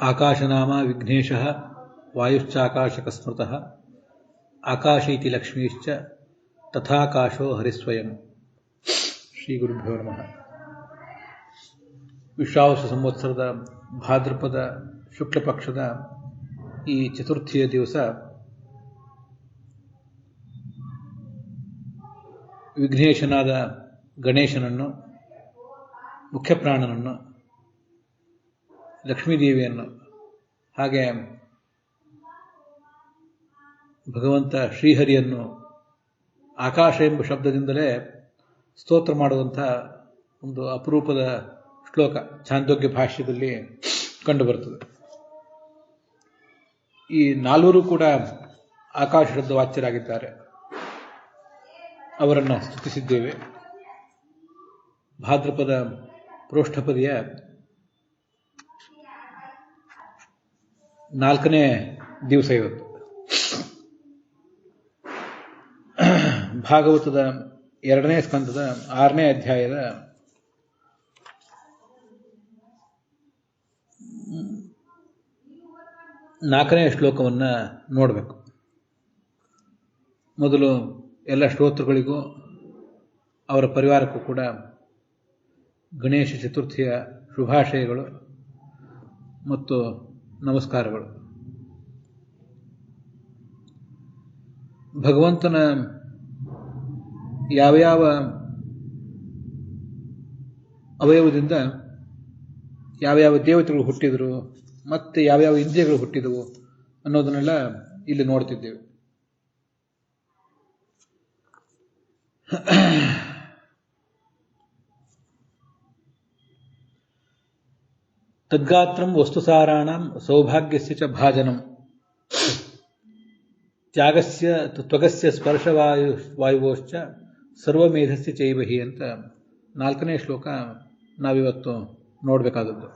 ಆಕಾಶನಾಮ ವಿಘ್ನೇಶಃ ವಾಯುಶ್ಚಾಕಾಶಕಸ್ಮೃತಃ ಆಕಾಶ ಇತಿ ಲಕ್ಷ್ಮೀಶ್ಚ ತಥಾಕಾಶೋ ಹರಿಸ್ವಯಂ. ಶ್ರೀ ಗುರುಭ್ಯೋ ನಮಃ. ವಿಶ್ವಾವಸು ಸಂವತ್ಸರದ ಭಾದ್ರಪದ ಶುಕ್ಲ ಪಕ್ಷದ ಈ ಚತುರ್ಥಿಯ ದಿವಸ ವಿಘ್ನೇಶನಾದ ಗಣೇಶನನ್ನು, ಮುಖ್ಯಪ್ರಾಣನನ್ನು, ಲಕ್ಷ್ಮೀದೇವಿಯನ್ನು, ಹಾಗೆ ಭಗವಂತ ಶ್ರೀಹರಿಯನ್ನು ಆಕಾಶ ಎಂಬ ಶಬ್ದದಿಂದಲೇ ಸ್ತೋತ್ರ ಮಾಡುವಂಥ ಒಂದು ಅಪರೂಪದ ಶ್ಲೋಕ ಛಾಂದೋಗ್ಯ ಭಾಷ್ಯದಲ್ಲಿ ಕಂಡುಬರುತ್ತದೆ. ಈ ನಾಲ್ವರು ಕೂಡ ಆಕಾಶ ಶಬ್ದ ವಾಚ್ಯರಾಗಿದ್ದಾರೆ. ಅವರನ್ನು ಸ್ತುತಿಸಿದ್ದೇವೆ. ಭಾದ್ರಪದ ಪ್ರೋಷ್ಠಪದಿಯ 4ನೇ ದಿವಸ ಇವತ್ತು. ಭಾಗವತದ 2ನೇ ಸ್ಕಂದದ 6ನೇ ಅಧ್ಯಾಯದ 4ನೇ ಶ್ಲೋಕವನ್ನು ನೋಡಬೇಕು. ಮೊದಲು ಎಲ್ಲ ಶ್ರೋತೃಗಳಿಗೂ ಅವರ ಪರಿವಾರಕ್ಕೂ ಕೂಡ ಗಣೇಶ ಚತುರ್ಥಿಯ ಶುಭಾಶಯಗಳು ಮತ್ತು ನಮಸ್ಕಾರಗಳು. ಭಗವಂತನ ಯಾವ್ಯಾವ ಅವಯವದಿಂದ ಯಾವ್ಯಾವ ದೇವತೆಗಳು ಹುಟ್ಟಿದರು ಮತ್ತು ಯಾವ್ಯಾವ ಇಂದ್ರಿಯಗಳು ಹುಟ್ಟಿದವು ಅನ್ನೋದನ್ನೆಲ್ಲ ಇಲ್ಲಿ ನೋಡ್ತಿದ್ದೇವೆ. ತದ್ಗಾತ್ರಂ ವಸ್ತುಸಾರಾಣಂ ಸೌಭಾಗ್ಯಸ್ಯ ಚ ಭಾಜನಂ ತ್ಯಾಗಸ್ಯ ತ್ವಗಸ್ಯ ಸ್ಪರ್ಶವಾಯುವೋಶ್ಚ ಸರ್ವಮೇಧಸ್ಯ ಚೈವಹಿ ಅಂತ 4ನೇ ಶ್ಲೋಕ ನಾವಿವತ್ತು ನೋಡಬೇಕಾದದ್ದು.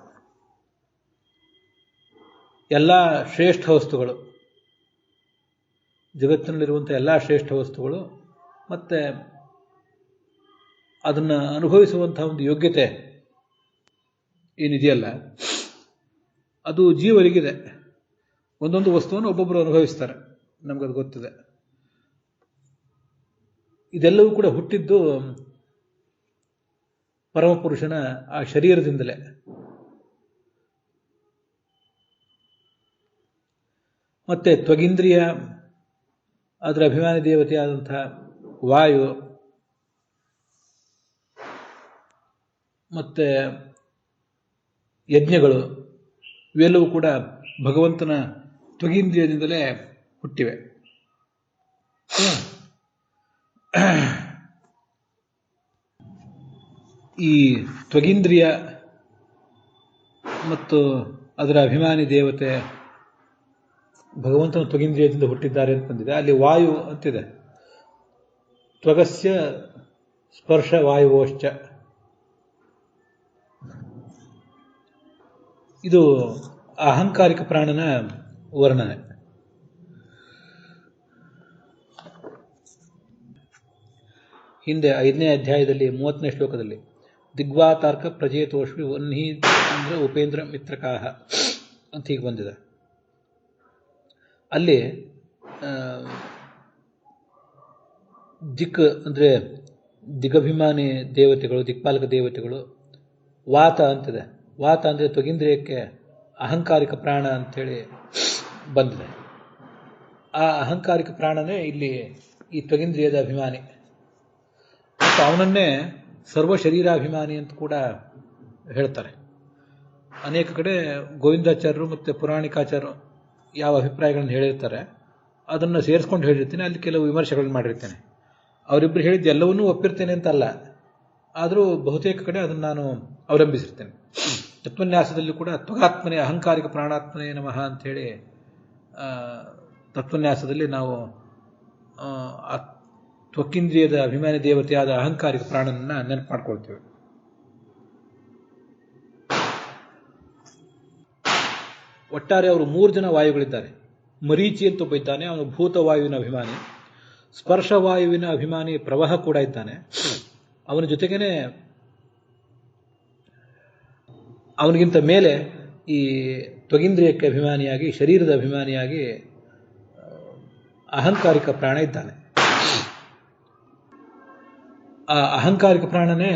ಎಲ್ಲ ಶ್ರೇಷ್ಠ ವಸ್ತುಗಳು, ಜಗತ್ತಿನಲ್ಲಿರುವಂಥ ಎಲ್ಲ ಶ್ರೇಷ್ಠ ವಸ್ತುಗಳು ಮತ್ತು ಅದನ್ನು ಅನುಭವಿಸುವಂಥ ಒಂದು ಯೋಗ್ಯತೆ ಏನಿದೆಯಲ್ಲ, ಅದು ಜೀವರಿಗಿದೆ. ಒಂದೊಂದು ವಸ್ತುವನ್ನು ಒಬ್ಬೊಬ್ಬರು ಅನುಭವಿಸ್ತಾರೆ, ನಮಗದು ಗೊತ್ತಿದೆ. ಇದೆಲ್ಲವೂ ಕೂಡ ಹುಟ್ಟಿದ್ದು ಪರಮಪುರುಷನ ಆ ಶರೀರದಿಂದಲೇ. ಮತ್ತೆ ತ್ವಗೀಂದ್ರಿಯ, ಅದರ ಅಭಿಮಾನಿ ದೇವತೆಯಾದಂಥ ವಾಯು, ಮತ್ತೆ ಯಜ್ಞಗಳು, ಇವೆಲ್ಲವೂ ಕೂಡ ಭಗವಂತನ ತ್ವಗೀಂದ್ರಿಯದಿಂದಲೇ ಹುಟ್ಟಿವೆ. ಈ ತ್ವಗೀಂದ್ರಿಯ ಮತ್ತು ಅದರ ಅಭಿಮಾನಿ ದೇವತೆ ಭಗವಂತನ ತ್ವಗೀಂದ್ರಿಯದಿಂದ ಹುಟ್ಟಿದ್ದಾರೆ ಅಂತಂದಿದೆ. ಅಲ್ಲಿ ವಾಯು ಅಂತಿದೆ. ತ್ವಗಸ್ಯ ಸ್ಪರ್ಶ ವಾಯುವೋಶ್ಚ, ಇದು ಅಹಂಕಾರಿಕ ಪ್ರಾಣನ ವರ್ಣನೆ. ಹಿಂದೆ 5ನೇ ಅಧ್ಯಾಯದಲ್ಲಿ 30ನೇ ಶ್ಲೋಕದಲ್ಲಿ ದಿಗ್ವಾತಾರ್ಕ ಪ್ರಜೇತೋಷ್ವಿ ವನ್ಹಿ ಇಂದ್ರ ಉಪೇಂದ್ರ ಮಿತ್ರಕಾಹ ಅಂತ ಹೀಗೆ ಬಂದಿದೆ. ಅಲ್ಲಿ ದಿಕ್ ಅಂದರೆ ದಿಗಭಿಮಾನಿ ದೇವತೆಗಳು, ದಿಕ್ಪಾಲಕ ದೇವತೆಗಳು, ವಾತ ಅಂತಿದೆ. ವಾತ ಅಂದರೆ ತ್ವಗೀಂದ್ರಿಯಕ್ಕೆ ಅಹಂಕಾರಿಕ ಪ್ರಾಣ ಅಂಥೇಳಿ ಬಂದಿದೆ. ಆ ಅಹಂಕಾರಿಕ ಪ್ರಾಣನೇ ಇಲ್ಲಿ ಈ ತ್ವಗೀಂದ್ರಿಯದ ಅಭಿಮಾನಿ. ಮತ್ತು ಅವನನ್ನೇ ಸರ್ವ ಶರೀರಾಭಿಮಾನಿ ಅಂತ ಕೂಡ ಹೇಳ್ತಾರೆ. ಅನೇಕ ಕಡೆ ಗೋವಿಂದಾಚಾರ್ಯರು ಮತ್ತು ಪುರಾಣಿಕಾಚಾರ್ಯರು ಯಾವ ಅಭಿಪ್ರಾಯಗಳನ್ನು ಹೇಳಿರ್ತಾರೆ ಅದನ್ನು ಸೇರಿಸ್ಕೊಂಡು ಹೇಳಿರ್ತೀನಿ. ಅಲ್ಲಿ ಕೆಲವು ವಿಮರ್ಶೆಗಳನ್ನು ಮಾಡಿರ್ತೇನೆ. ಅವರಿಬ್ಬರು ಹೇಳಿದ್ದು ಎಲ್ಲವನ್ನೂ ಒಪ್ಪಿರ್ತೇನೆ ಅಂತಲ್ಲ, ಆದರೂ ಬಹುತೇಕ ಕಡೆ ಅದನ್ನು ನಾನು ಅವಲಂಬಿಸಿರ್ತೇನೆ. ತತ್ವನ್ಯಾಸದಲ್ಲಿ ಕೂಡ ತ್ವಗಾತ್ಮನೆ ಅಹಂಕಾರಿಕ ಪ್ರಾಣಾತ್ಮನೆ ನಮಃ ಅಂಥೇಳಿ ತತ್ವನ್ಯಾಸದಲ್ಲಿ ನಾವು ಆ ತ್ವಕೀಂದ್ರಿಯದ ಅಭಿಮಾನಿ ದೇವತೆಯಾದ ಅಹಂಕಾರಿಕ ಪ್ರಾಣನನ್ನ ನೆನಪು ಮಾಡ್ಕೊಳ್ತೇವೆ. ಒಟ್ಟಾರೆ ಅವರು 3 ಜನ ವಾಯುಗಳಿದ್ದಾರೆ. ಮರೀಚಿ ಅಂತ ಒಬ್ಬ ಇದ್ದಾನೆ, ಅವನು ಭೂತವಾಯುವಿನ ಅಭಿಮಾನಿ. ಸ್ಪರ್ಶವಾಯುವಿನ ಅಭಿಮಾನಿ ಪ್ರವಾಹ ಕೂಡ ಇದ್ದಾನೆ. ಅವನ ಜೊತೆಗೇನೆ ಅವನಿಗಿಂತ ಮೇಲೆ ಈ ತ್ವಗೀಂದ್ರಿಯಕ್ಕೆ ಅಭಿಮಾನಿಯಾಗಿ, ಶರೀರದ ಅಭಿಮಾನಿಯಾಗಿ ಅಹಂಕಾರಿಕ ಪ್ರಾಣ ಇದ್ದಾನೆ. ಆ ಅಹಂಕಾರಿಕ ಪ್ರಾಣನೇ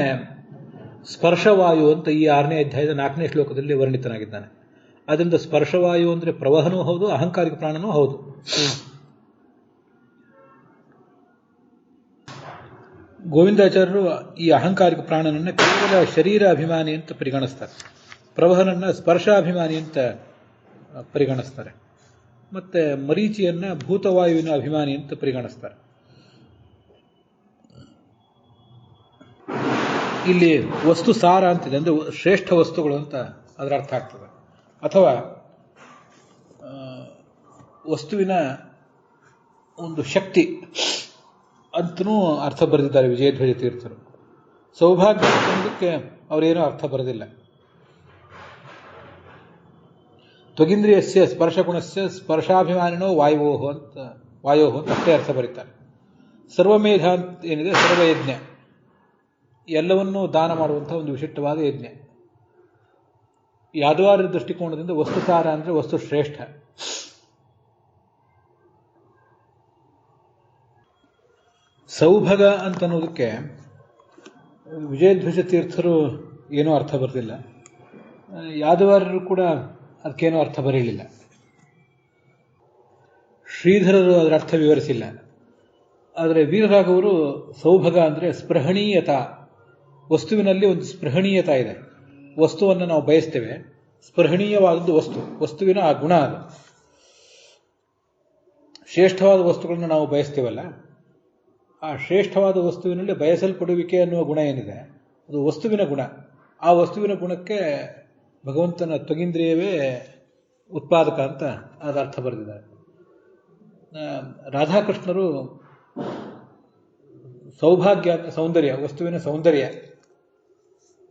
ಸ್ಪರ್ಶವಾಯು ಅಂತ ಈ 6ನೇ ಅಧ್ಯಾಯದ 4ನೇ ಶ್ಲೋಕದಲ್ಲಿ ವರ್ಣಿತನಾಗಿದ್ದಾನೆ. ಅದರಿಂದ ಸ್ಪರ್ಶವಾಯು ಅಂದರೆ ಪ್ರವಹನೂ ಹೌದು, ಅಹಂಕಾರಿಕ ಪ್ರಾಣನೂ ಹೌದು. ಗೋವಿಂದಾಚಾರ್ಯರು ಈ ಅಹಂಕಾರಿಕ ಪ್ರಾಣನನ್ನು ಕೇವಲ ಶರೀರ ಅಭಿಮಾನಿ ಅಂತ ಪರಿಗಣಿಸ್ತಾರೆ, ಪ್ರವಹನನ್ನ ಸ್ಪರ್ಶಾಭಿಮಾನಿ ಅಂತ ಪರಿಗಣಿಸ್ತಾರೆ, ಮತ್ತೆ ಮರೀಚಿಯನ್ನ ಭೂತವಾಯುವಿನ ಅಭಿಮಾನಿ ಅಂತ ಪರಿಗಣಿಸ್ತಾರೆ. ಇಲ್ಲಿ ವಸ್ತು ಸಾರ ಅಂತಿದೆ, ಅಂದರೆ ಶ್ರೇಷ್ಠ ವಸ್ತುಗಳು ಅಂತ ಅದರ ಅರ್ಥ ಆಗ್ತದೆ. ಅಥವಾ ವಸ್ತುವಿನ ಒಂದು ಶಕ್ತಿ ಅಂತನೂ ಅರ್ಥ ಬರೆದಿದ್ದಾರೆ ವಿಜಯಧ್ವಜ ತೀರ್ಥರು. ಸೌಭಾಗ್ಯ ಅನ್ನೋದಕ್ಕೆ ಅವರೇನೂ ಅರ್ಥ ಬರೆದಿಲ್ಲ. ತ್ವಗೀಂದ್ರಿಯಸ್ಯ ಸ್ಪರ್ಶಗುಣಸ್ಯ ಸ್ಪರ್ಶಾಭಿಮಾನಿನೋ ವಾಯೋ ಅಂತ ಅಷ್ಟೇ ಅರ್ಥ ಬರೀತಾರೆ. ಸರ್ವಮೇಧ ಅಂತ ಏನಿದೆ, ಸರ್ವಯಜ್ಞ, ಎಲ್ಲವನ್ನೂ ದಾನ ಮಾಡುವಂತಹ ಒಂದು ವಿಶಿಷ್ಟವಾದ ಯಜ್ಞ. ಯಾದವಾರ್ಯ ದೃಷ್ಟಿಕೋನದಿಂದ ವಸ್ತುಸಾರ ಅಂದರೆ ವಸ್ತು ಶ್ರೇಷ್ಠ. ಸೌಭಗ ಅಂತನ್ನೋದಕ್ಕೆ ವಿಜಯಧ್ವಜ ತೀರ್ಥರು ಏನೂ ಅರ್ಥ ಬರೆದಿಲ್ಲ, ಯಾದವಾರ್ಯರು ಕೂಡ ಅದಕ್ಕೇನೂ ಅರ್ಥ ಬರೀಲಿಲ್ಲ. ಶ್ರೀಧರರು ಅದರ ಅರ್ಥ ವಿವರಿಸಿಲ್ಲ. ಆದರೆ ವೀರರಾಘವರು ಸೌಭಗ ಅಂದರೆ ಸ್ಪೃಹಣೀಯತ, ವಸ್ತುವಿನಲ್ಲಿ ಒಂದು ಸ್ಪೃಹಣೀಯತ ಇದೆ. ವಸ್ತುವನ್ನು ನಾವು ಬಯಸ್ತೇವೆ, ಸ್ಪೃಹಣೀಯವಾದದ್ದು ವಸ್ತುವಿನ ಆ ಗುಣ ಅದು. ಶ್ರೇಷ್ಠವಾದ ವಸ್ತುಗಳನ್ನು ನಾವು ಬಯಸ್ತೇವಲ್ಲ, ಆ ಶ್ರೇಷ್ಠವಾದ ವಸ್ತುವಿನಲ್ಲಿ ಬಯಸಲ್ಪಡುವಿಕೆ ಅನ್ನುವ ಗುಣ ಏನಿದೆ ಅದು ವಸ್ತುವಿನ ಗುಣ. ಆ ವಸ್ತುವಿನ ಗುಣಕ್ಕೆ ಭಗವಂತನ ತ್ವಗೀಂದ್ರಿಯವೇ ಉತ್ಪಾದಕ ಅಂತ ಅದರ ಅರ್ಥ ಬರೆದಿದ್ದಾರೆ. ರಾಧಾಕೃಷ್ಣರು ಸೌಭಾಗ್ಯ ಅಂದರೆ ಸೌಂದರ್ಯ, ವಸ್ತುವಿನ ಸೌಂದರ್ಯ,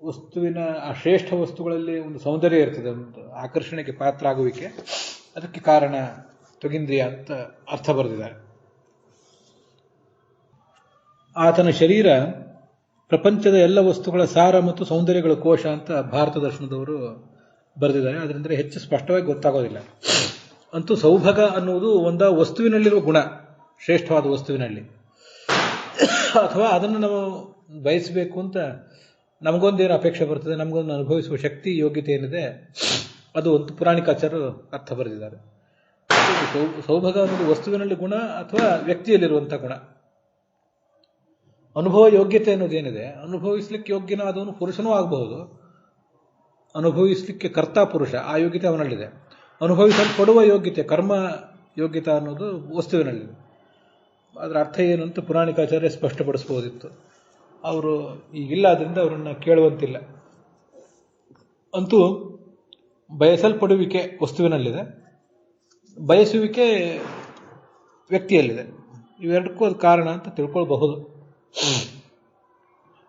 ವಸ್ತುವಿನ ಆ ಶ್ರೇಷ್ಠ ವಸ್ತುಗಳಲ್ಲಿ ಒಂದು ಸೌಂದರ್ಯ ಇರ್ತದೆ, ಒಂದು ಆಕರ್ಷಣೆಗೆ ಪಾತ್ರ ಆಗುವಿಕೆ, ಅದಕ್ಕೆ ಕಾರಣ ತ್ವಗೀಂದ್ರಿಯ ಅಂತ ಅರ್ಥ ಬರೆದಿದ್ದಾರೆ. ಆತನ ಶರೀರ ಪ್ರಪಂಚದ ಎಲ್ಲ ವಸ್ತುಗಳ ಸಾರ ಮತ್ತು ಸೌಂದರ್ಯಗಳ ಕೋಶ ಅಂತ ಭಾರತ ದರ್ಶನದವರು ಬರೆದಿದ್ದಾರೆ. ಅದರಿಂದ ಹೆಚ್ಚು ಸ್ಪಷ್ಟವಾಗಿ ಗೊತ್ತಾಗೋದಿಲ್ಲ. ಅಂತೂ ಸೌಭಗ ಅನ್ನುವುದು ಒಂದು ವಸ್ತುವಿನಲ್ಲಿರುವ ಗುಣ, ಶ್ರೇಷ್ಠವಾದ ವಸ್ತುವಿನಲ್ಲಿ, ಅಥವಾ ಅದನ್ನು ನಾವು ಬಯಸಬೇಕು ಅಂತ ನಮಗೊಂದೇನು ಅಪೇಕ್ಷೆ ಬರ್ತದೆ, ನಮಗೊಂದು ಅನುಭವಿಸುವ ಶಕ್ತಿ ಯೋಗ್ಯತೆ ಏನಿದೆ ಅದು ಒಂದು ಪುರಾಣಿಕಾಚಾರ್ಯರು ಅರ್ಥ ಬರೆದಿದ್ದಾರೆ. ಸೌಭಗ ಅನ್ನೋದು ವಸ್ತುವಿನಲ್ಲಿ ಗುಣ ಅಥವಾ ವ್ಯಕ್ತಿಯಲ್ಲಿರುವಂಥ ಗುಣ. ಅನುಭವ ಯೋಗ್ಯತೆ ಅನ್ನೋದೇನಿದೆ, ಅನುಭವಿಸ್ಲಿಕ್ಕೆ ಯೋಗ್ಯನಾದವನು ಪುರುಷನೂ ಆಗಬಹುದು, ಅನುಭವಿಸಲಿಕ್ಕೆ ಕರ್ತ ಪುರುಷ, ಆ ಯೋಗ್ಯತೆ ಅವನಲ್ಲಿದೆ. ಅನುಭವಿಸಲ್ಪಡುವ ಯೋಗ್ಯತೆ, ಕರ್ಮ ಯೋಗ್ಯತೆ ಅನ್ನೋದು ವಸ್ತುವಿನಲ್ಲಿದೆ. ಅದರ ಅರ್ಥ ಏನು ಅಂತ ಪುರಾಣಿಕಾಚಾರ್ಯ ಸ್ಪಷ್ಟಪಡಿಸಬಹುದಿತ್ತು. ಅವರು ಈಗಿಲ್ಲ, ಅದರಿಂದ ಅವರನ್ನು ಕೇಳುವಂತಿಲ್ಲ. ಅಂತೂ ಬಯಸಲ್ಪಡುವಿಕೆ ವಸ್ತುವಿನಲ್ಲಿದೆ, ಬಯಸುವಿಕೆ ವ್ಯಕ್ತಿಯಲ್ಲಿದೆ. ಇವೆರಡಕ್ಕೂ ಅದು ಕಾರಣ ಅಂತ ತಿಳ್ಕೊಳ್ಬಹುದು.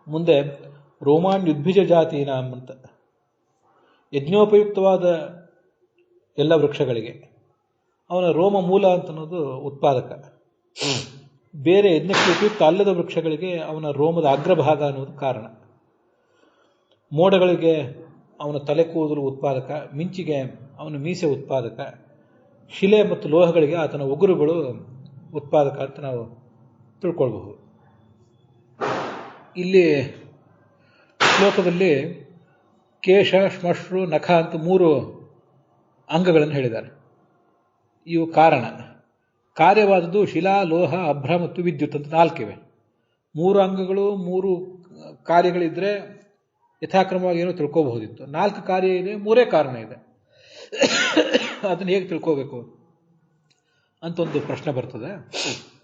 ಮುಂದೆ ರೋಮಾನ್ ಯುದ್ಭಿಜ ಜಾತೀನಾಂ ಅಂತ, ಯಜ್ಞೋಪಯುಕ್ತವಾದ ಎಲ್ಲ ವೃಕ್ಷಗಳಿಗೆ ಅವನ ರೋಮ ಮೂಲ ಅಂತನ್ನೋದು ಉತ್ಪಾದಕ. ಬೇರೆ ಯಜ್ಞಕ್ಕೆ ಉಪಯುಕ್ತ ಅಲ್ಲದ ವೃಕ್ಷಗಳಿಗೆ ಅವನ ರೋಮದ ಅಗ್ರಭಾಗ ಅನ್ನೋದು ಕಾರಣ. ಮೋಡಗಳಿಗೆ ಅವನ ತಲೆ ಕೂದಲು ಉತ್ಪಾದಕ, ಮಿಂಚಿಗೆ ಅವನ ಮೀಸೆ ಉತ್ಪಾದಕ, ಶಿಲೆ ಮತ್ತು ಲೋಹಗಳಿಗೆ ಆತನ ಉಗುರುಗಳು ಉತ್ಪಾದಕ ಅಂತ ನಾವು ತಿಳ್ಕೊಳ್ಬಹುದು. ಇಲ್ಲಿ ಶ್ಲೋಕದಲ್ಲಿ ಕೇಶ, ಶ್ಮಶ್ರು, ನಖ ಅಂತ 3 ಅಂಗಗಳನ್ನು ಹೇಳಿದ್ದಾರೆ. ಇವು ಕಾರಣ. ಕಾರ್ಯವಾದದ್ದು ಶಿಲಾ, ಲೋಹ, ಅಭ್ರ ಮತ್ತು ವಿದ್ಯುತ್ ಅಂತ 4 ಇವೆ. 3 ಅಂಗಗಳು 3 ಕಾರ್ಯಗಳಿದ್ರೆ ಯಥಾಕ್ರಮವಾಗಿ ಏನೋ ತಿಳ್ಕೋಬಹುದಿತ್ತು. 4 ಕಾರ್ಯ ಇದೆ, 3 ಕಾರಣ ಇದೆ. ಅದನ್ನು ಹೇಗೆ ತಿಳ್ಕೋಬೇಕು ಅಂತ ಒಂದು ಪ್ರಶ್ನೆ ಬರ್ತದೆ.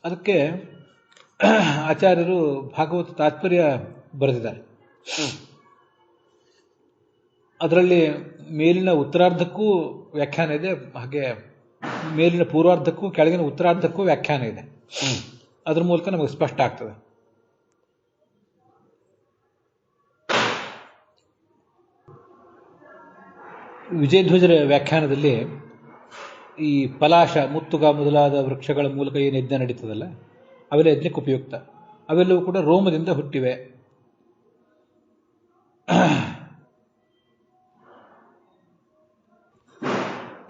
ಅದಕ್ಕೆ ಆಚಾರ್ಯರು ಭಾಗವತ ತಾತ್ಪರ್ಯ ಬರೆದಿದ್ದಾರೆ. ಅದರಲ್ಲಿ ಮೇಲಿನ ಉತ್ತರಾರ್ಧಕ್ಕೂ ವ್ಯಾಖ್ಯಾನ ಇದೆ, ಹಾಗೆ ಮೇಲಿನ ಪೂರ್ವಾರ್ಧಕ್ಕೂ ಕೆಳಗಿನ ಉತ್ತರಾರ್ಧಕ್ಕೂ ವ್ಯಾಖ್ಯಾನ ಇದೆ. ಅದ್ರ ಮೂಲಕ ನಮಗೆ ಸ್ಪಷ್ಟ ಆಗ್ತದೆ. ವಿಜಯಧ್ವಜರ ವ್ಯಾಖ್ಯಾನದಲ್ಲಿ ಈ ಪಲಾಶ, ಮುತ್ತುಗ ಮೊದಲಾದ ವೃಕ್ಷಗಳ ಮೂಲಕ ಏನು ಯಜ್ಞ ನಡೀತದಲ್ಲ, ಅವೆಲ್ಲ ಯಜ್ಞಕ್ಕೆ ಉಪಯುಕ್ತ. ಅವೆಲ್ಲವೂ ಕೂಡ ರೋಮದಿಂದ ಹುಟ್ಟಿವೆ.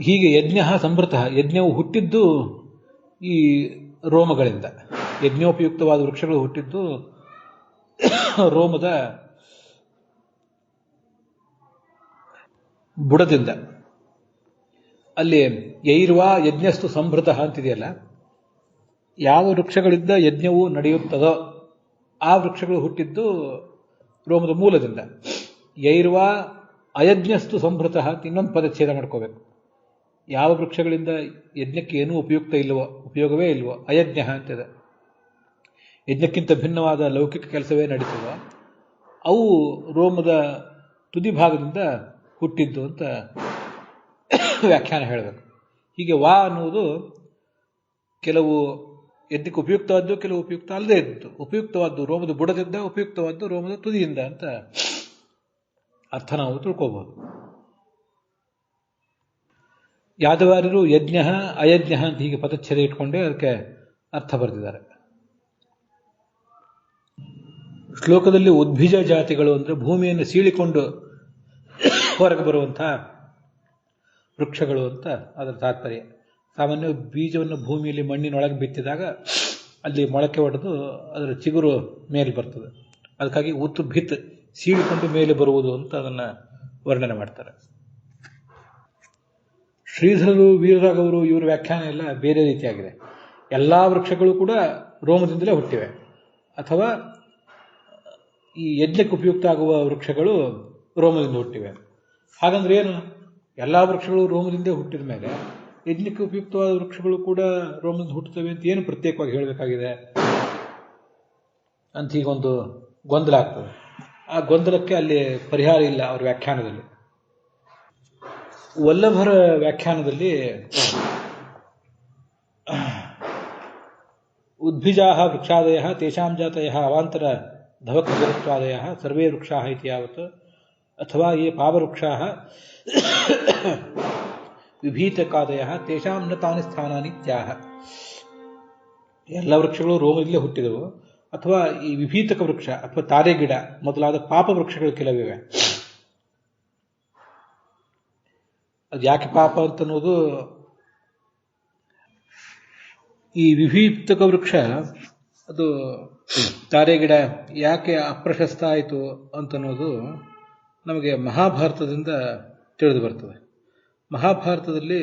ಹೀಗೆ ಯಜ್ಞ ಸಂಭೃತ, ಯಜ್ಞವು ಹುಟ್ಟಿದ್ದು ಈ ರೋಮಗಳಿಂದ, ಯಜ್ಞೋಪಯುಕ್ತವಾದ ವೃಕ್ಷಗಳು ಹುಟ್ಟಿದ್ದು ರೋಮದ ಬುಡದಿಂದ. ಅಲ್ಲಿ ಯೈರ್ವಾ ಯಜ್ಞಸ್ತು ಸಂಭೃತ ಅಂತಿದೆಯಲ್ಲ, ಯಾವ ವೃಕ್ಷಗಳಿಂದ ಯಜ್ಞವು ನಡೆಯುತ್ತದೋ ಆ ವೃಕ್ಷಗಳು ಹುಟ್ಟಿದ್ದು ರೋಮದ ಮೂಲದಿಂದ. ಯೈರ್ವಾ ಅಯಜ್ಞಸ್ತು ಸಂಭೃತ ಅಂತ ಇನ್ನೊಂದು ಪದಚ್ಛೇದ ಮಾಡ್ಕೋಬೇಕು. ಯಾವ ವೃಕ್ಷಗಳಿಂದ ಯಜ್ಞಕ್ಕೆ ಏನೂ ಉಪಯೋಗವೇ ಇಲ್ವೋ ಅಯಜ್ಞ ಅಂತಿದೆ. ಯಜ್ಞಕ್ಕಿಂತ ಭಿನ್ನವಾದ ಲೌಕಿಕ ಕೆಲಸವೇ ನಡೀತದೋ ಅವು ರೋಮದ ತುದಿ ಭಾಗದಿಂದ ಹುಟ್ಟಿದ್ದು ಅಂತ ವ್ಯಾಖ್ಯಾನ ಹೇಳಬೇಕು. ಹೀಗೆ ವಾ ಅನ್ನುವುದು ಕೆಲವು ಯಜ್ಞಕ್ಕೆ ಉಪಯುಕ್ತವಾದ್ದು, ಕೆಲವು ಉಪಯುಕ್ತ ಅಲ್ಲದೆ ಇದ್ದು. ಉಪಯುಕ್ತವಾದ್ದು ರೋಮದ ಬುಡದಿಂದ, ಉಪಯುಕ್ತವಾದ್ದು ರೋಮದ ತುದಿಯಿಂದ ಅಂತ ಅರ್ಥ ನಾವು ತಿಳ್ಕೋಬಹುದು. ಯಾದವಾರ್ಯರು ಯಜ್ಞ ಅಯಜ್ಞ ಅಂತ ಹೀಗೆ ಪದಚ್ಛೇದ ಇಟ್ಕೊಂಡೇ ಅದಕ್ಕೆ ಅರ್ಥ ಬರೆದಿದ್ದಾರೆ. ಶ್ಲೋಕದಲ್ಲಿ ಉದ್ಭಿಜ ಜಾತಿಗಳು ಅಂದರೆ ಭೂಮಿಯನ್ನು ಸೀಳಿಕೊಂಡು ಹೊರಗೆ ಬರುವಂತಹ ವೃಕ್ಷಗಳು ಅಂತ ಅದರ ತಾತ್ಪರ್ಯ. ಸಾಮಾನ್ಯ ಬೀಜವನ್ನು ಭೂಮಿಯಲ್ಲಿ ಮಣ್ಣಿನೊಳಗೆ ಬಿತ್ತಿದಾಗ ಅಲ್ಲಿ ಮೊಳಕೆ ಹೊಡೆದು ಅದರ ಚಿಗುರು ಮೇಲೆ ಬರ್ತದೆ. ಅದಕ್ಕಾಗಿ ಉತ್ಭಿತ್, ಸೀಳಿಕೊಂಡು ಮೇಲೆ ಬರುವುದು ಅಂತ ಅದನ್ನು ವರ್ಣನೆ ಮಾಡ್ತಾರೆ. ಶ್ರೀಧರರು, ವೀರರಾಘವರು ಇವರ ವ್ಯಾಖ್ಯಾನ ಎಲ್ಲ ಬೇರೆ ರೀತಿಯಾಗಿದೆ. ಎಲ್ಲ ವೃಕ್ಷಗಳು ಕೂಡ ರೋಮದಿಂದಲೇ ಹುಟ್ಟಿವೆ, ಅಥವಾ ಈ ಯಜ್ಞಕ್ಕೆ ಉಪಯುಕ್ತ ಆಗುವ ವೃಕ್ಷಗಳು ರೋಮದಿಂದ ಹುಟ್ಟಿವೆ. ಹಾಗಂದ್ರೆ ಏನು? ಎಲ್ಲ ವೃಕ್ಷಗಳು ರೋಮದಿಂದ ಹುಟ್ಟಿದ ಮೇಲೆ ಯಜ್ಞಕ್ಕೆ ಉಪಯುಕ್ತವಾದ ವೃಕ್ಷಗಳು ಕೂಡ ರೋಮದಿಂದ ಹುಟ್ಟುತ್ತವೆ ಅಂತ ಏನು ಪ್ರತ್ಯೇಕವಾಗಿ ಹೇಳಬೇಕಾಗಿದೆ ಅಂತ ಹೀಗೊಂದು ಗೊಂದಲ ಆಗ್ತದೆ. ಆ ಗೊಂದಲಕ್ಕೆ ಅಲ್ಲಿ ಪರಿಹಾರ ಇಲ್ಲ ಅವರ ವ್ಯಾಖ್ಯಾನದಲ್ಲಿ. ವಲ್ಲಭರ ವ್ಯಾಖ್ಯಾನದಲ್ಲಿ ಉದ್ಭಿಜಾ ವೃಕ್ಷಾದಯ ತೇಷಾಂ ಜಾತಯ ಅವಾಂತರ ಧವಕೃತ್ವಾದಯ ಸರ್ವೇ ವೃಕ್ಷಾ ಇತಿ ಯಾವತ್, ಅಥವಾ ಯೇ ಪಾವವೃಕ್ಷಾ ವಿಭೀತಕಾದಯ ತೇಷಾಂ ನ ತಾನಿ ಸ್ಥಾನಾನಿ ತ್ಯಾಹ. ಎಲ್ಲ ವೃಕ್ಷಗಳು ರೋಮದಲ್ಲೇ ಹುಟ್ಟಿದವು, ಅಥವಾ ಈ ವಿಭೀತಕ ವೃಕ್ಷ ಅಥವಾ ತಾರೆ ಗಿಡ ಮೊದಲಾದ ಪಾಪ ವೃಕ್ಷಗಳು ಕೆಲವಿವೆ. ಅದು ಯಾಕೆ ಪಾಪ ಅಂತನ್ನೋದು, ಈ ವಿಭೀತಕ ವೃಕ್ಷ ಅದು ತಾರೆ ಗಿಡ ಯಾಕೆ ಅಪ್ರಶಸ್ತ ಆಯಿತು ಅಂತನ್ನೋದು ನಮಗೆ ಮಹಾಭಾರತದಿಂದ ತಿಳಿದು ಬರ್ತದೆ. ಮಹಾಭಾರತದಲ್ಲಿ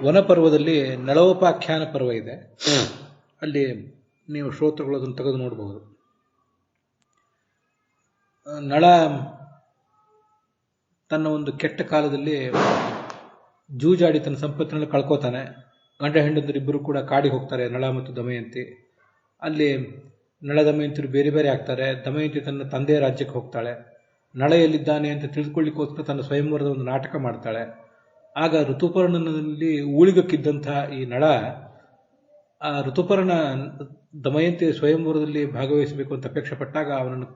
ವನಪರ್ವದಲ್ಲಿ ನಳೋಪಾಖ್ಯಾನ ಪರ್ವ ಇದೆ. ಅಲ್ಲಿ ನೀವು ಶ್ರೋತೃಗಳು ಅದನ್ನು ತೆಗೆದು ನೋಡಬಹುದು. ನಳ ತನ್ನ ಒಂದು ಕೆಟ್ಟ ಕಾಲದಲ್ಲಿ ಜೂಜಾಡಿ ತನ್ನ ಸಂಪತ್ತಿನಲ್ಲಿ ಕಳ್ಕೋತಾನೆ. ಗಂಡ ಹೆಂಡಂದರಿಬ್ಬರು ಕೂಡ ಕಾಡಿಗೆ ಹೋಗ್ತಾರೆ, ನಳ ಮತ್ತು ದಮಯಂತಿ. ಅಲ್ಲಿ ನಳ ದಮಯಂತಿರು ಬೇರೆ ಬೇರೆ ಆಗ್ತಾರೆ. ದಮಯಂತಿ ತನ್ನ ತಂದೆಯ ರಾಜ್ಯಕ್ಕೆ ಹೋಗ್ತಾಳೆ. ನಳ ಎಲ್ಲಿದ್ದಾನೆ ಅಂತ ತಿಳಿದುಕೊಳ್ಳಿಕ್ಕೋಸ್ಕರ ತನ್ನ ಸ್ವಯಂವರದ ಒಂದು ನಾಟಕ ಮಾಡ್ತಾಳೆ. ಆಗ ಋತುಪರ್ಣನಲ್ಲಿ ಊಳಿಗಕ್ಕಿದ್ದಂತಹ ಈ ನಳ ಆ ಋತುಪರ್ಣ ದಮಯಂತಿ ಸ್ವಯಂವರದಲ್ಲಿ ಭಾಗವಹಿಸಬೇಕು ಅಂತ ಅಪೇಕ್ಷೆ ಪಟ್ಟಾಗ ಅವನನ್ನು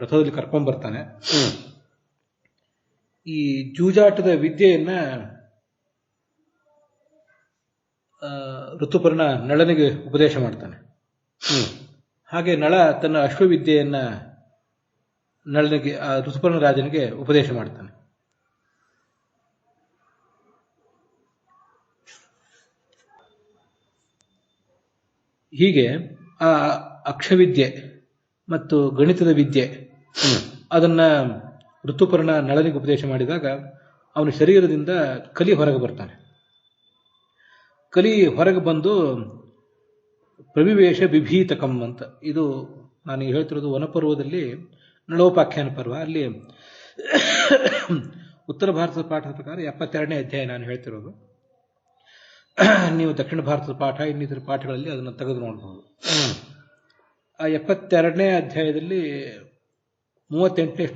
ರಥದಲ್ಲಿ ಕರ್ಕೊಂಡ್ಬರ್ತಾನೆ. ಈ ಜೂಜಾಟದ ವಿದ್ಯೆಯನ್ನ ಋತುಪರ್ಣ ನಳನಿಗೆ ಉಪದೇಶ ಮಾಡ್ತಾನೆ. ಹಾಗೆ ನಳ ತನ್ನ ಅಶ್ವವಿದ್ಯೆಯನ್ನ ನಳನಿಗೆ, ಆ ಋತುಪರ್ಣ ರಾಜನಿಗೆ ಉಪದೇಶ ಮಾಡ್ತಾನೆ. ಹೀಗೆ ಆ ಅಕ್ಷವಿದ್ಯೆ ಮತ್ತು ಗಣಿತದ ವಿದ್ಯೆ ಅದನ್ನ ಋತುಪರ್ಣ ನಳನಿಗೆ ಉಪದೇಶ ಮಾಡಿದಾಗ ಅವನ ಶರೀರದಿಂದ ಕಲಿ ಹೊರಗೆ ಬರ್ತಾನೆ. ಕಲಿ ಹೊರಗೆ ಬಂದು ಪ್ರವಿವೇಶ ಬಿಭೀತಕಂ ಅಂತ, ಇದು ನಾನು ಹೇಳ್ತಿರೋದು ವನಪರ್ವದಲ್ಲಿ ನಳೋಪಾಖ್ಯಾನ ಪರ್ವ. ಅಲ್ಲಿ ಉತ್ತರ ಭಾರತದ ಪಾಠದ ಪ್ರಕಾರ 72ನೇ ಅಧ್ಯಾಯ ನಾನು ಹೇಳ್ತಿರೋದು. ನೀವು ದಕ್ಷಿಣ ಭಾರತದ ಪಾಠ ಇನ್ನಿತರ ಪಾಠಗಳಲ್ಲಿ ಅದನ್ನು ತೆಗೆದು ನೋಡಬಹುದು. ಆ 72ನೇ ಅಧ್ಯಾಯದಲ್ಲಿ 38ನೇ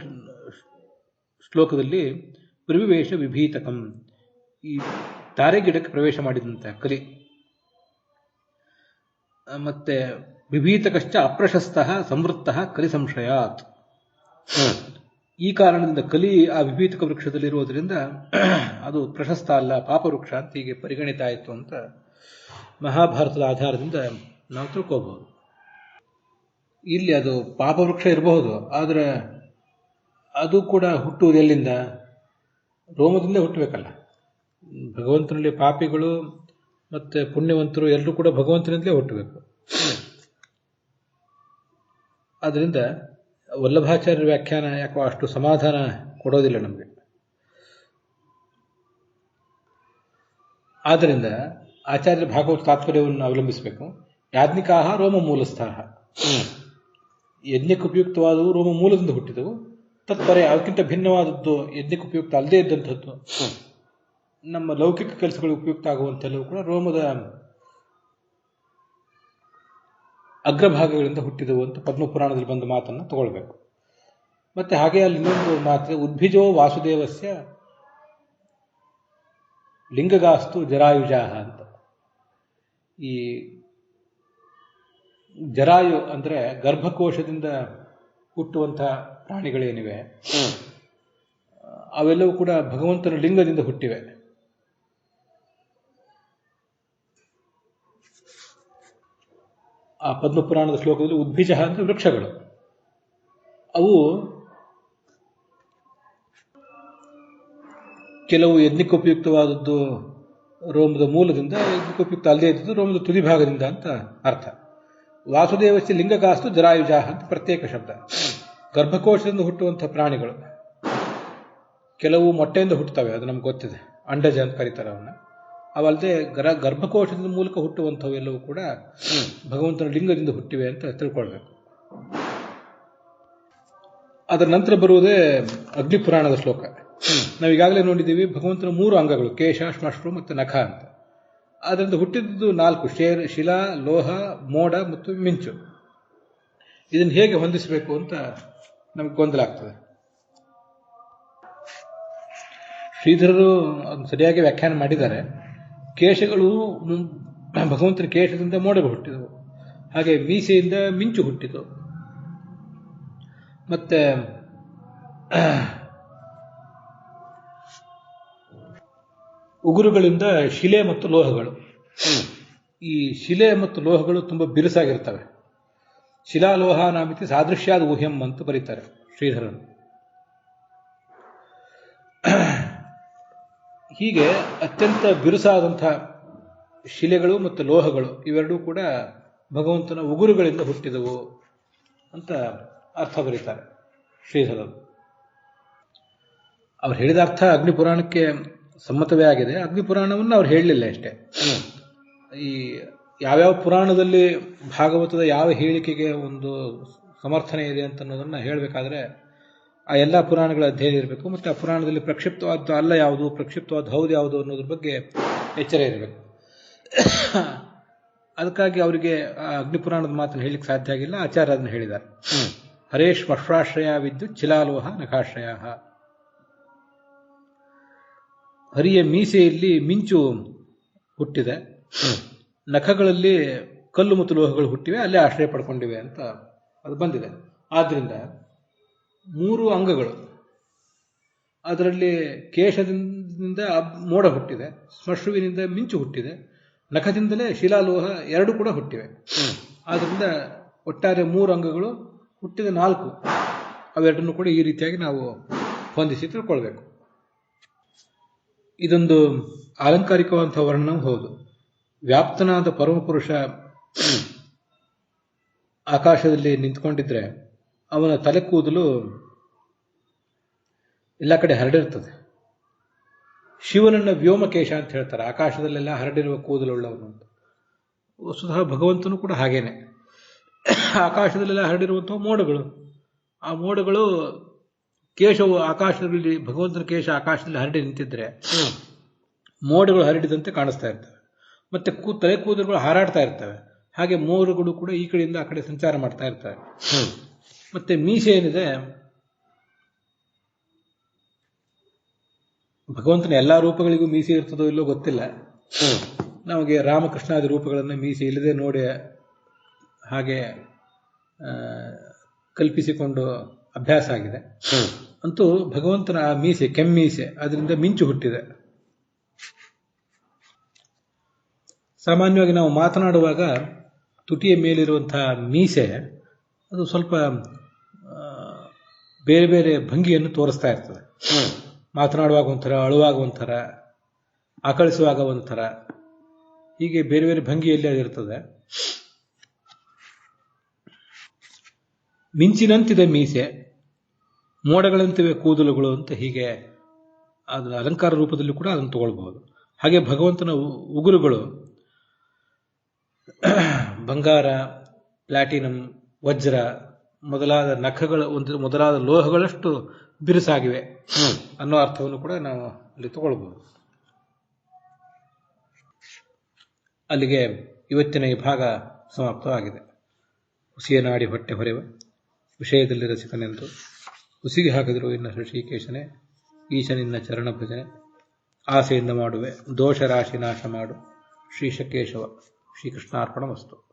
ಶ್ಲೋಕದಲ್ಲಿ ಪ್ರವಿವೇಶ ವಿಭೀತಕಂ, ಈ ತಾರೆ ಗಿಡಕ್ಕೆ ಪ್ರವೇಶ ಮಾಡಿದಂತೆ ಕಲಿ. ಮತ್ತೆ ವಿಭೀತಕಶ್ಚ ಅಪ್ರಶಸ್ತ ಸಂವೃತ್ತ ಕಲಿ ಸಂಶಯಾತ್, ಈ ಕಾರಣದಿಂದ ಕಲಿ ಆ ವಿಭೀತಕ ವೃಕ್ಷದಲ್ಲಿರುವುದರಿಂದ ಅದು ಪ್ರಶಸ್ತ ಅಲ್ಲ, ಪಾಪವೃಕ್ಷ ಅಂತ ಹೀಗೆ ಪರಿಗಣಿತ ಆಯಿತು ಅಂತ ಮಹಾಭಾರತದ ಆಧಾರದಿಂದ ನಾವು ತಿಳ್ಕೋಬಹುದು. ಇಲ್ಲಿ ಅದು ಪಾಪವೃಕ್ಷ ಇರಬಹುದು, ಆದರೆ ಅದು ಕೂಡ ಹುಟ್ಟುವುದು ಎಲ್ಲಿಂದ? ರೋಮದಿಂದ ಹುಟ್ಟಬೇಕಲ್ಲ. ಭಗವಂತನಲ್ಲಿ ಪಾಪಿಗಳು ಮತ್ತು ಪುಣ್ಯವಂತರು ಎಲ್ಲರೂ ಕೂಡ ಭಗವಂತನಿಂದಲೇ ಹುಟ್ಟಬೇಕು. ಆದ್ದರಿಂದ ವಲ್ಲಭಾಚಾರ್ಯರ ವ್ಯಾಖ್ಯಾನ ಯಾಕೋ ಅಷ್ಟು ಸಮಾಧಾನ ಕೊಡೋದಿಲ್ಲ ನಮಗೆ. ಆದ್ದರಿಂದ ಆಚಾರ್ಯರ ಭಾಗವತ ತಾತ್ಪರ್ಯವನ್ನು ಅವಲಂಬಿಸಬೇಕು. ಯಾಜ್ಞಿಕಾಹ ರೋಮ ಮೂಲಸ್ಥಾಹ, ಯಜ್ಞಕ್ಕೆ ಉಪಯುಕ್ತವಾದವು ರೋಮ ಮೂಲದಿಂದ ಹುಟ್ಟಿದವು. ತತ್ಪರೆ ಅದಕ್ಕಿಂತ ಭಿನ್ನವಾದದ್ದು ಯಜ್ಞಕ್ಕೆ ಉಪಯುಕ್ತ ಅಲ್ಲದೇ ಇದ್ದಂಥದ್ದು ನಮ್ಮ ಲೌಕಿಕ ಕೆಲಸಗಳಿಗೆ ಉಪಯುಕ್ತ ಆಗುವಂತೆಲ್ಲವೂ ಕೂಡ ರೋಮದ ಅಗ್ರಭಾಗಗಳಿಂದ ಹುಟ್ಟಿದವು ಅಂತ ಪದ್ಮಪುರಾಣದಲ್ಲಿ ಬಂದ ಮಾತನ್ನು ತಗೊಳ್ಬೇಕು. ಮತ್ತೆ ಹಾಗೆ ಅಲ್ಲಿ ಇನ್ನೊಂದು ಮಾತ್ರ ಉದ್ಭಿಜೋ ವಾಸುದೇವಸ್ಯ ಲಿಂಗಗಾಸ್ತು ಜರಾಯುಜಾಹ ಅಂತ. ಈ ಜರಾಯು ಅಂದರೆ ಗರ್ಭಕೋಶದಿಂದ ಹುಟ್ಟುವಂತಹ ಪ್ರಾಣಿಗಳೇನಿವೆ ಅವೆಲ್ಲವೂ ಕೂಡ ಭಗವಂತನ ಲಿಂಗದಿಂದ ಹುಟ್ಟಿವೆ. ಆ ಪದ್ಮಪುರಾಣದ ಶ್ಲೋಕದಲ್ಲಿ ಉದ್ಭಿಜ ಅಂದರೆ ವೃಕ್ಷಗಳು. ಅವು ಕೆಲವು ಯಜ್ಞಕ್ಕೋಪಯುಕ್ತವಾದದ್ದು ರೋಮದ ಮೂಲದಿಂದ, ಯಜ್ಞಕ್ಕೋಪಯುಕ್ತ ಅಲ್ಲದೇ ಇದ್ದದ್ದು ರೋಮದ ತುದಿಭಾಗದಿಂದ ಅಂತ ಅರ್ಥ. ವಾಸುದೇವಸ್ಯ ಲಿಂಗಗಾಸ್ತು ಜರಾಯುಜಾಹ ಅಂತ ಪ್ರತ್ಯೇಕ ಶಬ್ದ. ಗರ್ಭಕೋಶದಿಂದ ಹುಟ್ಟುವಂತಹ ಪ್ರಾಣಿಗಳು ಕೆಲವು ಮೊಟ್ಟೆಯಿಂದ ಹುಟ್ಟುತ್ತವೆ, ಅದು ನಮ್ಗೆ ಗೊತ್ತಿದೆ, ಅಂಡಜ ಅಂತ ಕರೀತಾರೆ ಅವನ್ನ. ಅವಲ್ಲದೆ ಗರ್ಭಕೋಶದ ಮೂಲಕ ಹುಟ್ಟುವಂಥವೆಲ್ಲವೂ ಕೂಡ ಭಗವಂತನ ಲಿಂಗದಿಂದ ಹುಟ್ಟಿವೆ ಅಂತ ತಿಳ್ಕೊಳ್ಬೇಕು. ಅದರ ನಂತರ ಬರುವುದೇ ಅಗ್ನಿಪುರಾಣದ ಶ್ಲೋಕ. ನಾವೀಗಾಗಲೇ ನೋಡಿದ್ದೀವಿ ಭಗವಂತನ 3 ಅಂಗಗಳು, ಕೇಶ, ಶ್ಮಶ್ರು ಮತ್ತು ನಖ ಅಂತ. ಅದರಿಂದ ಹುಟ್ಟಿದ್ದು 4: ಶಿಲಾ, ಲೋಹ, ಮೋಡ ಮತ್ತು ಮಿಂಚು. ಇದನ್ನು ಹೇಗೆ ಹೊಂದಿಸಬೇಕು ಅಂತ ನಮಗೆ ಗೊಂದಲ ಆಗ್ತದೆ. ಶ್ರೀಧರರು ಅದನ್ನು ಸರಿಯಾಗಿ ವ್ಯಾಖ್ಯಾನ ಮಾಡಿದ್ದಾರೆ. ಕೇಶಗಳು ಭಗವಂತನ ಕೇಶದಿಂದ ಮೋಡಗಳು ಹುಟ್ಟಿದವು, ಹಾಗೆ ಮೀಸೆಯಿಂದ ಮಿಂಚು ಹುಟ್ಟಿತು, ಮತ್ತೆ ಉಗುರುಗಳಿಂದ ಶಿಲೆ ಮತ್ತು ಲೋಹಗಳು. ಈ ಶಿಲೆ ಮತ್ತು ಲೋಹಗಳು ತುಂಬ ಬಿರುಸಾಗಿರ್ತವೆ. ಶಿಲಾಲೋಹ ನಾಮಿತಿ ಸಾದೃಶ್ಯಾದ ಊಹ್ಯಂ ಅಂತ ಬರೀತಾರೆ ಶ್ರೀಧರರು. ಹೀಗೆ ಅತ್ಯಂತ ಬಿರುಸಾದಂಥ ಶಿಲೆಗಳು ಮತ್ತು ಲೋಹಗಳು ಇವೆರಡೂ ಕೂಡ ಭಗವಂತನ ಉಗುರುಗಳಿಂದ ಹುಟ್ಟಿದವು ಅಂತ ಅರ್ಥ ಬರೀತಾರೆ ಶ್ರೀಧರರು. ಅವ್ರು ಹೇಳಿದ ಅರ್ಥ ಅಗ್ನಿಪುರಾಣಕ್ಕೆ ಸಮ್ಮತವೇ ಆಗಿದೆ. ಅಗ್ನಿಪುರಾಣವನ್ನು ಅವ್ರು ಹೇಳಲಿಲ್ಲ ಅಷ್ಟೇ. ಈ ಯಾವ್ಯಾವ ಪುರಾಣದಲ್ಲಿ ಭಾಗವತದ ಯಾವ ಹೇಳಿಕೆಗೆ ಒಂದು ಸಮರ್ಥನೆ ಇದೆ ಅಂತ ಅನ್ನೋದನ್ನು ಹೇಳಬೇಕಾದ್ರೆ ಆ ಎಲ್ಲ ಪುರಾಣಗಳ ಅಧ್ಯಯನ ಇರಬೇಕು. ಮತ್ತು ಆ ಪುರಾಣದಲ್ಲಿ ಪ್ರಕ್ಷಿಪ್ತವಾದ ಅಲ್ಲ ಯಾವುದು, ಪ್ರಕ್ಷಿಪ್ತವಾದ ಹೌದು ಯಾವುದು ಅನ್ನೋದ್ರ ಬಗ್ಗೆ ಎಚ್ಚರ ಇರಬೇಕು. ಅದಕ್ಕಾಗಿ ಅವರಿಗೆ ಆ ಅಗ್ನಿಪುರಾಣದ ಮಾತನ್ನು ಹೇಳಲಿಕ್ಕೆ ಸಾಧ್ಯ ಆಗಿಲ್ಲ. ಆಚಾರ್ಯ ಅದನ್ನು ಹೇಳಿದ್ದಾರೆ. ಹರೇಶ್ ಮಶ್ರಾಶ್ರಯ ವಿದ್ಯುತ್ ಚಿಲಾಲೋಹ ನಖಾಶ್ರಯ. ಹರಿಯ ಮೀಸೆಯಲ್ಲಿ ಮಿಂಚು ಹುಟ್ಟಿದೆ, ನಖಗಳಲ್ಲಿ ಕಲ್ಲು ಮತ್ತು ಲೋಹಗಳು ಹುಟ್ಟಿವೆ, ಅಲ್ಲೇ ಆಶ್ರಯ ಪಡ್ಕೊಂಡಿವೆ ಅಂತ ಅದು ಬಂದಿದೆ. ಆದ್ದರಿಂದ 3 ಅಂಗಗಳು, ಅದರಲ್ಲಿ ಕೇಶದಿಂದ ಮೋಡ ಹುಟ್ಟಿದೆ, ಶ್ಮಶ್ರುವಿನಿಂದ ಮಿಂಚು ಹುಟ್ಟಿದೆ, ನಖದಿಂದಲೇ ಶಿಲಾಲೋಹ 2 ಕೂಡ ಹುಟ್ಟಿವೆ. ಆದ್ದರಿಂದ ಒಟ್ಟಾರೆ 3 ಅಂಗಗಳು ಹುಟ್ಟಿದ 4. ಅವೆರಡನ್ನು ಕೂಡ ಈ ರೀತಿಯಾಗಿ ನಾವು ಹೊಂದಿಸಿ ತಿಳ್ಕೊಳ್ಬೇಕು. ಇದೊಂದು ಆಲಂಕಾರಿಕವಂತಹ ವರ್ಣನವೂ ಹೌದು. ವ್ಯಾಪ್ತನಾದ ಪರಮಪುರುಷ ಆಕಾಶದಲ್ಲಿ ನಿಂತ್ಕೊಂಡಿದ್ರೆ ಅವನ ತಲೆ ಕೂದಲು ಎಲ್ಲ ಕಡೆ ಹರಡಿರ್ತದೆ. ಶಿವನನ್ನ ವ್ಯೋಮಕೇಶ ಅಂತ ಹೇಳ್ತಾರೆ, ಆಕಾಶದಲ್ಲೆಲ್ಲ ಹರಡಿರುವ ಕೂದಲುಳ್ಳವನು ಅಂತ. ವಸ್ತುತಃ ಭಗವಂತನು ಕೂಡ ಹಾಗೇನೆ. ಆಕಾಶದಲ್ಲೆಲ್ಲ ಹರಡಿರುವಂತಹ ಮೋಡಗಳು, ಆ ಮೋಡಗಳು ಕೇಶವು ಆಕಾಶದಲ್ಲಿ, ಭಗವಂತನ ಕೇಶ ಆಕಾಶದಲ್ಲಿ ಹರಡಿ ನಿಂತಿದ್ರೆ ಮೋಡಗಳು ಹರಡಿದಂತೆ ಕಾಣಿಸ್ತಾ ಇರ್ತವೆ. ಮತ್ತೆ ತಲೆ ಕೂದಲುಗಳು ಹಾರಾಡ್ತಾ ಇರ್ತವೆ. ಹಾಗೆ ಮೋಡಗಳು ಕೂಡ ಈ ಕಡೆಯಿಂದ ಆ ಕಡೆ ಸಂಚಾರ ಮಾಡ್ತಾ ಇರ್ತವೆ. ಮತ್ತೆ ಮೀಸೆ ಏನಿದೆ, ಭಗವಂತನ ಎಲ್ಲಾ ರೂಪಗಳಿಗೂ ಮೀಸೆ ಇರ್ತದೋ ಇಲ್ಲೋ ಗೊತ್ತಿಲ್ಲ. ನಮಗೆ ರಾಮಕೃಷ್ಣಾದಿ ರೂಪಗಳನ್ನು ಮೀಸೆ ಇಲ್ಲದೆ ನೋಡಿ ಹಾಗೆ ಕಲ್ಪಿಸಿಕೊಂಡು ಅಭ್ಯಾಸ ಆಗಿದೆ. ಅಂತೂ ಭಗವಂತನ ಆ ಮೀಸೆ, ಕೆಮ್ಮೀಸೆ, ಅದರಿಂದ ಮಿಂಚು ಹುಟ್ಟಿದೆ. ಸಾಮಾನ್ಯವಾಗಿ ನಾವು ಮಾತನಾಡುವಾಗ ತುಟಿಯ ಮೇಲಿರುವಂತಹ ಮೀಸೆ ಅದು ಸ್ವಲ್ಪ ಬೇರೆ ಬೇರೆ ಭಂಗಿಯನ್ನು ತೋರಿಸ್ತಾ ಇರ್ತದೆ. ಮಾತನಾಡುವಾಗ ಒಂಥರ, ಅಳುವಾಗ ಒಂಥರ, ಆಕಳಿಸುವಾಗ ಒಂಥರ, ಹೀಗೆ ಬೇರೆ ಬೇರೆ ಭಂಗಿಯಲ್ಲಿ ಅದಿರ್ತದೆ. ಮಿಂಚಿನಂತಿದೆ ಮೀಸೆ, ಮೋಡಗಳಂತಿವೆ ಕೂದಲುಗಳು ಅಂತ ಹೀಗೆ ಅದರ ಅಲಂಕಾರ ರೂಪದಲ್ಲಿ ಕೂಡ ಅದನ್ನು ತಗೊಳ್ಬಹುದು. ಹಾಗೆ ಭಗವಂತನ ಉಗುರುಗಳು ಬಂಗಾರ, ಪ್ಲಾಟಿನಂ, ವಜ್ರ ಮೊದಲಾದ ನಖಗಳು ಮೊದಲಾದ ಲೋಹಗಳಷ್ಟು ಬಿರುಸಾಗಿವೆ ಅನ್ನೋ ಅರ್ಥವನ್ನು ಕೂಡ ನಾವು ಅಲ್ಲಿ ತಗೊಳ್ಬಹುದು. ಅಲ್ಲಿಗೆ ಇವತ್ತಿನ ಈ ಭಾಗ ಸಮಾಪ್ತವಾಗಿದೆ. ಹುಸಿಯ ನಾಡಿ ಹೊಟ್ಟೆ ಹೊರೆವ ವಿಷಯದಲ್ಲಿ ರಸಿಕನೆಂದು ಹುಸಿಗೆ ಹಾಕಿದ್ರು ಇನ್ನ ಶ್ರೀಕೇಶನೇ, ಈಶನಿನ್ನ ಚರಣ ಭಜನೆ ಆಸೆಯಿಂದ ಮಾಡುವೆ, ದೋಷ ರಾಶಿ ನಾಶ ಮಾಡು ಶ್ರೀಶಕೇಶವ. ಶ್ರೀಕೃಷ್ಣಾರ್ಪಣ ವಸ್ತು.